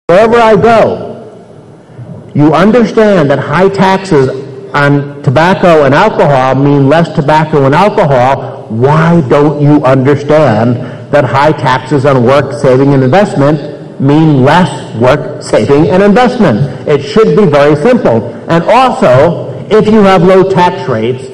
Wherever I go, you understand that high taxes on tobacco and alcohol mean less tobacco and alcohol. Why don't you understand that high taxes on work, saving, and investment mean less work, saving, and investment? It should be very simple. And also, if you have low tax rates,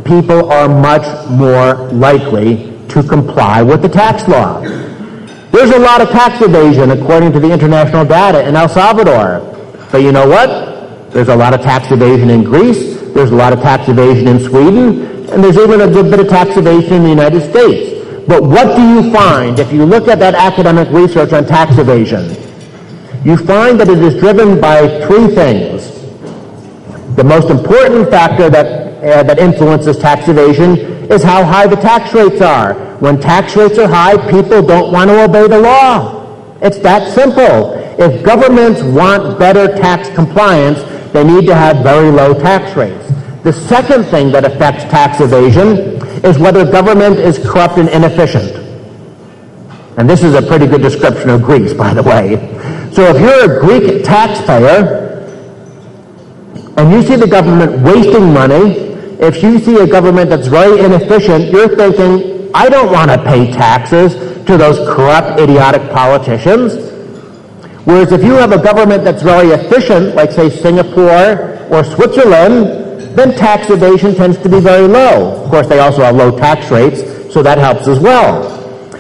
people are much more likely to comply with the tax law. There's a lot of tax evasion according to the international data in El Salvador. But you know what? There's a lot of tax evasion in Greece, there's a lot of tax evasion in Sweden, and there's even a good bit of tax evasion in the United States. But what do you find if you look at that academic research on tax evasion? You find that it is driven by three things. The most important factor that influences tax evasion is how high the tax rates are. When tax rates are high, people don't want to obey the law. It's that simple. If governments want better tax compliance, they need to have very low tax rates. The second thing that affects tax evasion is whether government is corrupt and inefficient. And this is a pretty good description of Greece, by the way. So if you're a Greek taxpayer and you see the government wasting money, if you see a government that's very inefficient, you're thinking, I don't want to pay taxes to those corrupt, idiotic politicians. Whereas if you have a government that's very efficient, like say Singapore or Switzerland, then tax evasion tends to be very low. Of course, they also have low tax rates, so that helps as well.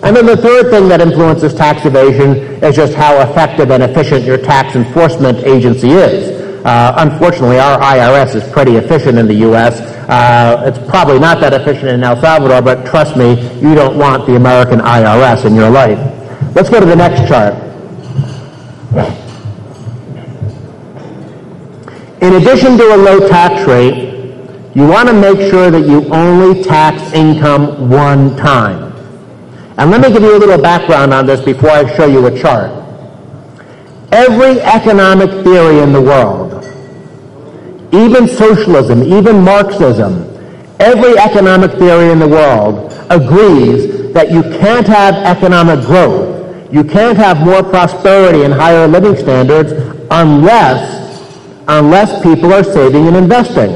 And then the third thing that influences tax evasion is just how effective and efficient your tax enforcement agency is. Unfortunately, our IRS is pretty efficient in the U.S. It's probably not that efficient in El Salvador, but trust me, you don't want the American IRS in your life. Let's go to the next chart. In addition to a low tax rate, you want to make sure that you only tax income one time. And let me give you a little background on this before I show you a chart. Every economic theory in the world, even socialism, even Marxism, every economic theory in the world agrees that you can't have economic growth, you can't have more prosperity and higher living standards unless people are saving and investing.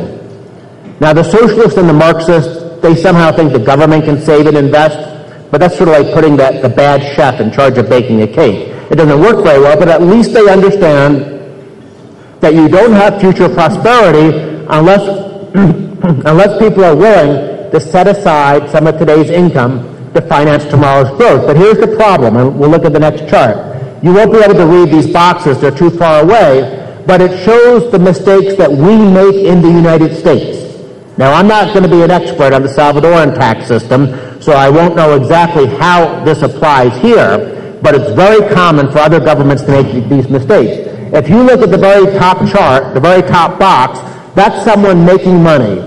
Now the socialists and the Marxists, they somehow think the government can save and invest, but that's sort of like putting the bad chef in charge of baking a cake. It doesn't work very well, but at least they understand that you don't have future prosperity unless people are willing to set aside some of today's income to finance tomorrow's growth. But here's the problem, and we'll look at the next chart. You won't be able to read these boxes, they're too far away, but it shows the mistakes that we make in the United States. Now, I'm not going to be an expert on the Salvadoran tax system, so I won't know exactly how this applies here, but it's very common for other governments to make these mistakes. If you look at the very top chart, the very top box, that's someone making money.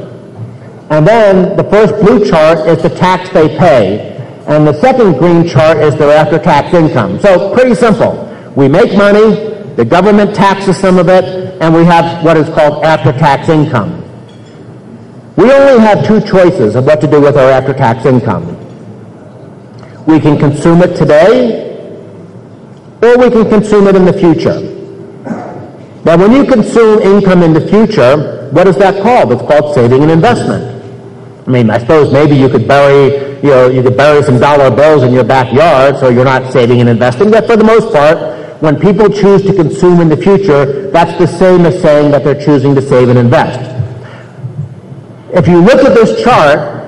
And then the first blue chart is the tax they pay, and the second green chart is their after-tax income. So pretty simple. We make money, the government taxes some of it, and we have what is called after-tax income. We only have two choices of what to do with our after-tax income. We can consume it today, or we can consume it in the future. Now, when you consume income in the future, what is that called? It's called saving and investment. I mean, I suppose maybe you could bury some dollar bills in your backyard so you're not saving and investing, but for the most part, when people choose to consume in the future, that's the same as saying that they're choosing to save and invest. If you look at this chart,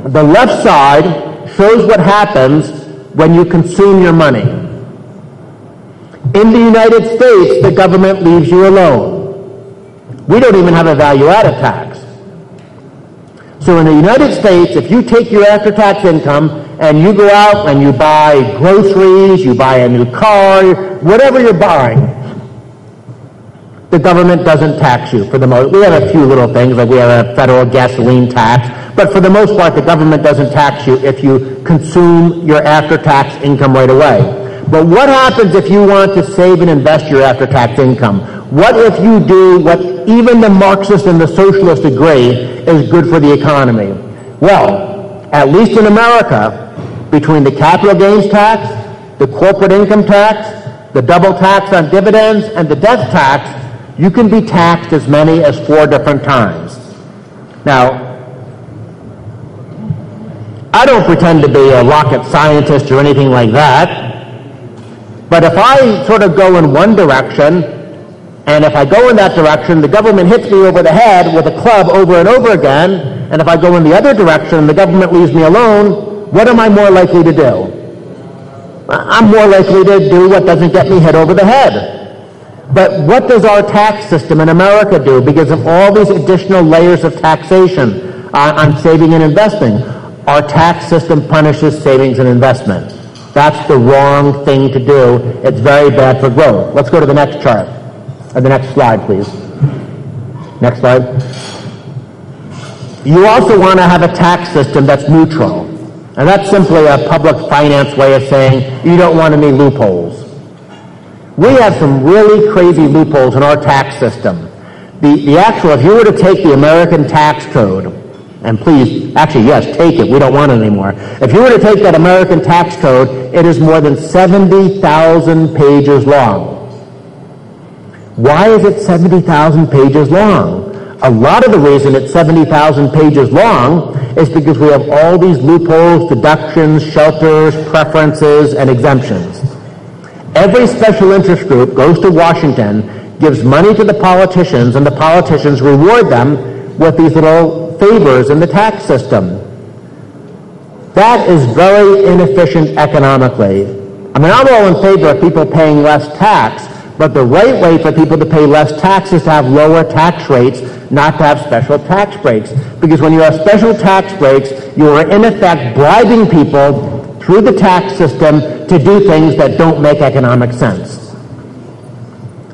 the left side shows what happens when you consume your money. In the United States, the government leaves you alone. We don't even have a value-added tax. So in the United States, if you take your after-tax income and you go out and you buy groceries, you buy a new car, whatever you're buying, the government doesn't tax you for the most. We have a few little things, like we have a federal gasoline tax, but for the most part, the government doesn't tax you if you consume your after-tax income right away. But what happens if you want to save and invest your after-tax income? What if you do what even the Marxists and the socialists agree is good for the economy? Well, at least in America, between the capital gains tax, the corporate income tax, the double tax on dividends, and the death tax, you can be taxed as many as 4 different times. Now, I don't pretend to be a rocket scientist or anything like that, but if I sort of go in one direction, and if I go in that direction, the government hits me over the head with a club over and over again, and if I go in the other direction, the government leaves me alone, what am I more likely to do? I'm more likely to do what doesn't get me hit over the head. But what does our tax system in America do because of all these additional layers of taxation on saving and investing? Our tax system punishes savings and investment. That's the wrong thing to do. It's very bad for growth. Let's go to the next chart. Or the next slide, please. Next slide. You also want to have a tax system that's neutral. And that's simply a public finance way of saying you don't want any loopholes. We have some really crazy loopholes in our tax system. The actual, if you were to take the American tax code, and please, actually, yes, take it. We don't want it anymore. If you were to take that American tax code, it is more than 70,000 pages long. Why is it 70,000 pages long? A lot of the reason it's 70,000 pages long is because we have all these loopholes, deductions, shelters, preferences, and exemptions. Every special interest group goes to Washington, gives money to the politicians, and the politicians reward them with these little favors in the tax system. That is very inefficient economically. I mean, I'm all in favor of people paying less tax, but the right way for people to pay less tax is to have lower tax rates, not to have special tax breaks. Because when you have special tax breaks, you are in effect bribing people through the tax system to do things that don't make economic sense.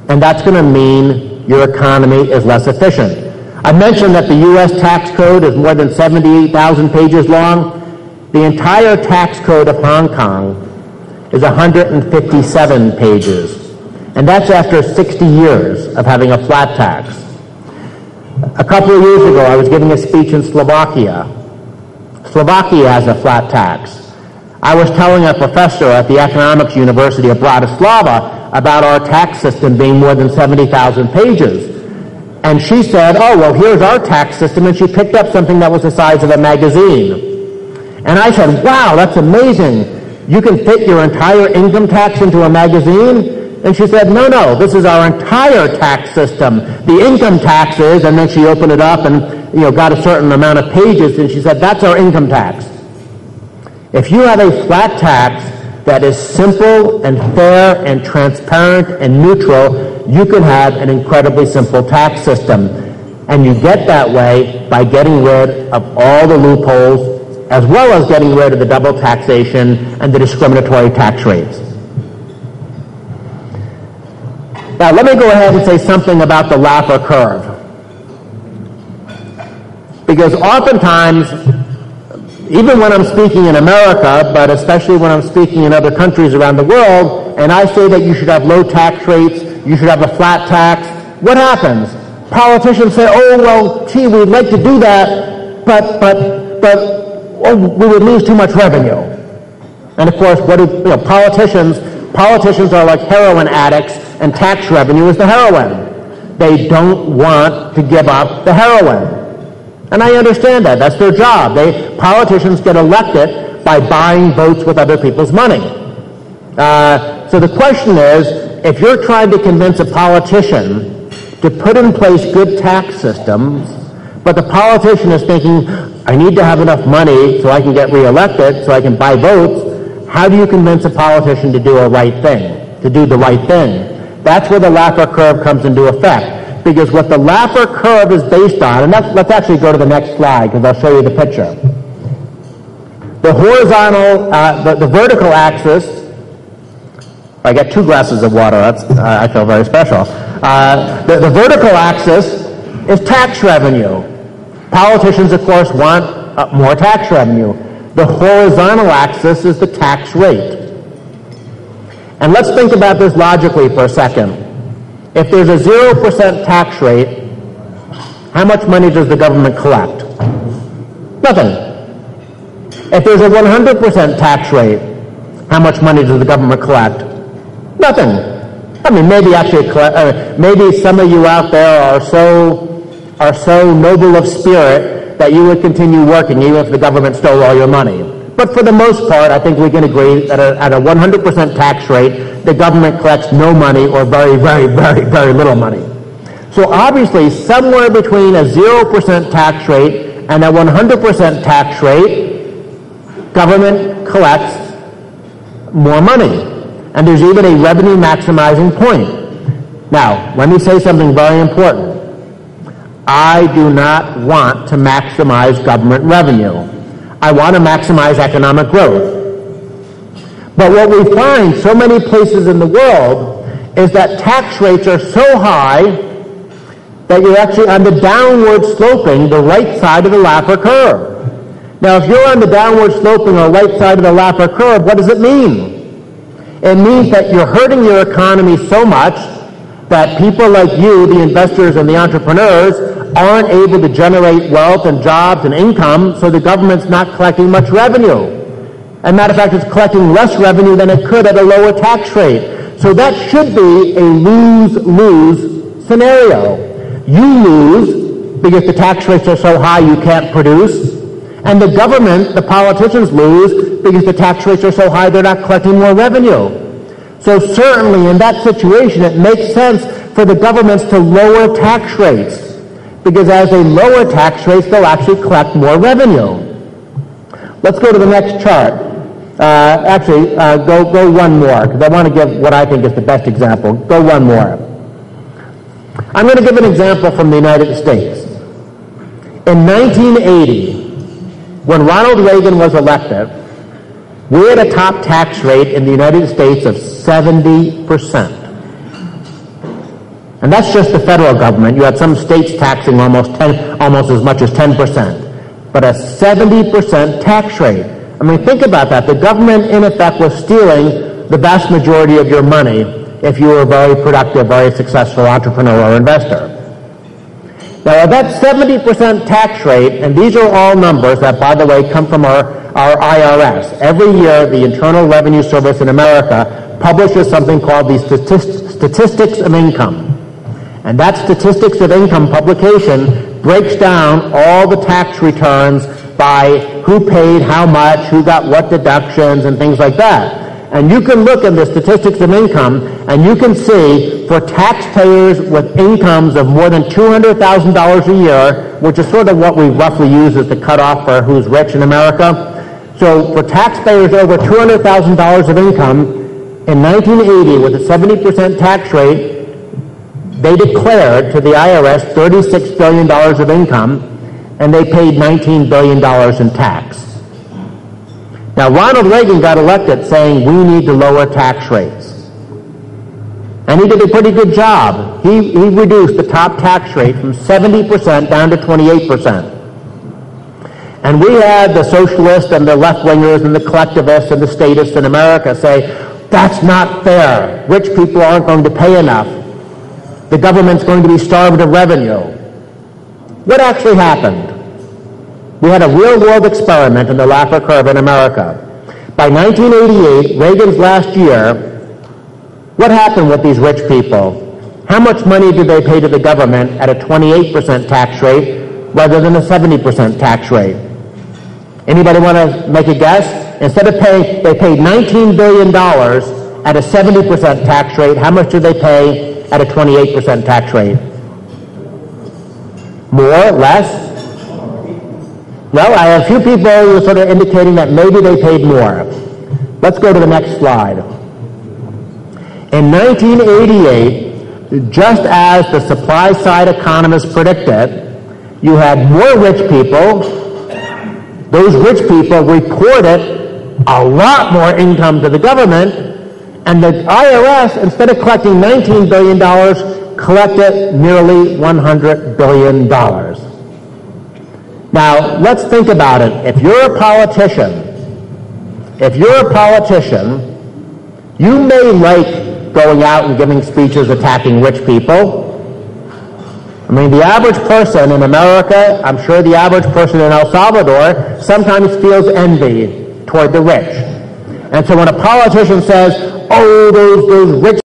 And that's going to mean your economy is less efficient. I mentioned that the U.S. tax code is more than 78,000 pages long. The entire tax code of Hong Kong is 157 pages. And that's after 60 years of having a flat tax. A couple of years ago, I was giving a speech in Slovakia. Slovakia has a flat tax. I was telling a professor at the Economics University of Bratislava about our tax system being more than 70,000 pages. And she said, oh, well, here's our tax system, and she picked up something that was the size of a magazine. And I said, wow, that's amazing. You can fit your entire income tax into a magazine? And she said, no, this is our entire tax system. The income taxes, and then she opened it up and got a certain amount of pages, and she said, that's our income tax. If you have a flat tax that is simple and fair and transparent and neutral, you can have an incredibly simple tax system. And you get that way by getting rid of all the loopholes, as well as getting rid of the double taxation and the discriminatory tax rates. Now, let me go ahead and say something about the Laffer curve. Because oftentimes, even when I'm speaking in America, but especially when I'm speaking in other countries around the world, and I say that you should have low tax rates, you should have a flat tax, what happens? Politicians say, oh, well, gee, we'd like to do that, but we would lose too much revenue. And of course, politicians are like heroin addicts, and tax revenue is the heroin. They don't want to give up the heroin. And I understand that. That's their job. Politicians get elected by buying votes with other people's money. So the question is, if you're trying to convince a politician to put in place good tax systems, but the politician is thinking, I need to have enough money so I can get reelected, so I can buy votes, how do you convince a politician to do the right thing? That's where the Laffer curve comes into effect. Because what the Laffer curve is based on, and let's actually go to the next slide because I'll show you the picture. The horizontal, the vertical axis, I got 2 glasses of water, I feel very special. The vertical axis is tax revenue. Politicians, of course, want more tax revenue. The horizontal axis is the tax rate. And let's think about this logically for a second. If there's a 0% tax rate, how much money does the government collect? Nothing. If there's a 100% tax rate, how much money does the government collect? Nothing. I mean, maybe actually, maybe some of you out there are so noble of spirit that you would continue working even if the government stole all your money. But for the most part, I think we can agree that at a 100% tax rate, the government collects no money or very, very, very, very little money. So obviously, somewhere between a 0% tax rate and a 100% tax rate, government collects more money. And there's even a revenue maximizing point. Now, let me say something very important. I do not want to maximize government revenue. I want to maximize economic growth. But what we find so many places in the world is that tax rates are so high that you're actually on the downward sloping, the right side of the Laffer curve. Now, if you're on the downward sloping or right side of the Laffer curve, what does it mean? It means that you're hurting your economy so much that people like you, the investors and the entrepreneurs, aren't able to generate wealth and jobs and income, so the government's not collecting much revenue. As a matter of fact, it's collecting less revenue than it could at a lower tax rate. So that should be a lose-lose scenario. You lose because the tax rates are so high you can't produce, and the government, the politicians, lose because the tax rates are so high they're not collecting more revenue. So certainly in that situation it makes sense for the governments to lower tax rates, because as they lower tax rates they'll actually collect more revenue. Let's go to the next chart. Go one more, because I want to give what I think is the best example. Go one more. I'm going to give an example from the United States. In 1980, when Ronald Reagan was elected, we had a top tax rate in the United States of 70%. And that's just the federal government. You had some states taxing almost as much as 10%. But a 70% tax rate. I mean, think about that. The government, in effect, was stealing the vast majority of your money if you were a very productive, very successful entrepreneur or investor. Now, that 70% tax rate, and these are all numbers that, by the way, come from our IRS. Every year, the Internal Revenue Service in America publishes something called the Statistics of Income. And that Statistics of Income publication breaks down all the tax returns by who paid how much, who got what deductions, and things like that. And you can look at the Statistics of Income, and you can see for taxpayers with incomes of more than $200,000 a year, which is sort of what we roughly use as the cutoff for who's rich in America. So for taxpayers over $200,000 of income, in 1980, with a 70% tax rate, they declared to the IRS $36 billion of income, and they paid $19 billion in tax. Now, Ronald Reagan got elected saying we need to lower tax rates. And he did a pretty good job. He reduced the top tax rate from 70% down to 28%. And we had the socialists and the left-wingers and the collectivists and the statists in America say, that's not fair. Rich people aren't going to pay enough. The government's going to be starved of revenue. What actually happened? We had a real-world experiment in the Laffer curve in America. By 1988, Reagan's last year, what happened with these rich people? How much money did they pay to the government at a 28% tax rate rather than a 70% tax rate? Anybody want to make a guess? Instead of paying, they paid $19 billion at a 70% tax rate. How much did they pay at a 28% tax rate? More? Less? Well, I have a few people who are sort of indicating that maybe they paid more. Let's go to the next slide. In 1988, just as the supply-side economists predicted, you had more rich people. Those rich people reported a lot more income to the government, and the IRS, instead of collecting $19 billion, collected nearly $100 billion. Now, let's think about it. If you're a politician, you may like going out and giving speeches attacking rich people. I mean, the average person in America, I'm sure the average person in El Salvador, sometimes feels envy toward the rich. And so when a politician says, oh, those rich